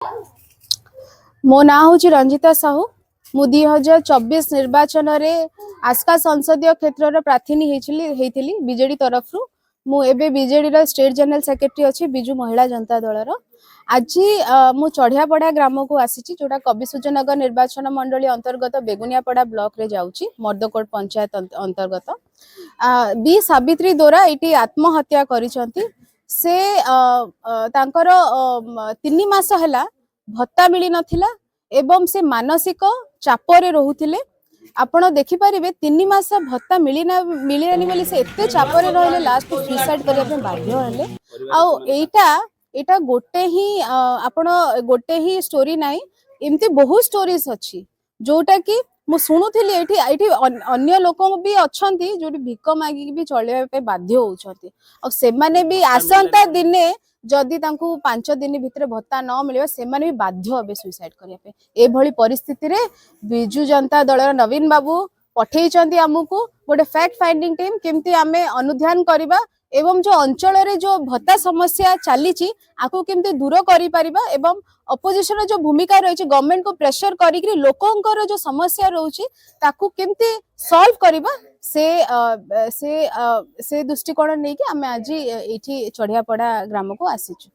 मो ना हूँ रंजिता साहू। मु 2024 निर्वाचन रे आस्का संसदीय क्षेत्र प्रार्थी होती बीजेडी तरफ मु एबे बीजेडी रो स्टेट जनरल सेक्रेटरी अच्छी बिजु महिला जनता दल रो। आज मु चढ़ियापड़ा ग्राम को आसी जोटा कविसूर्यनगर निर्वाचन मंडली अंतर्गत बेगुनियापड़ा ब्लॉक रे जाउची मर्दकोट पंचायत अंतर्गत। बी सावित्री दोरा ये आत्महत्या करिसंती। से तांकर 3 मास हैला भत्ता मिली नथिला एवं से मानसिक चापरे रहुथिले। आपण देखि परिबे 3 मास भत्ता मिलिरानी बोली से एते चापरे रहले लास्ट सुसाइड करिया पे बाध्य हले। आ एटा गोटे ही आपण गोटे ही स्टोरी नाही, एमती बहुत स्टोरीज अछि जोटा कि मु शुणुथिली एठी अन्य लोक भी अछंती जोटी भिक मागी भी चलिया पे बाध्य होउछंती। और से माने भी आसंता दिने जदि तांकु 5 दिन भितर भत्ता न मिले से माने भी बाध्य होबे सुसाइड करिया पे। ए भली परिस्थिति रे बिजु जनता दल नवीन बाबू पठेइचंती हमकु गोटे फैक्ट फाइंडिंग टीम केमती आमे अनुध्यान करिबा एवं जो अंचल रे जो भत्ता समस्या चलीची आकु केमती दूर करि परिबा एवं अपोजिशन जो भूमिका रही गवर्नमेंट को प्रेशर करी लोकंकर जो समस्या रोची ताकू केमती सॉल्व करिबा से दृष्टिकोण नहीं कि आमे आज एठी चढ़ियापड़ा ग्राम को आसीचु।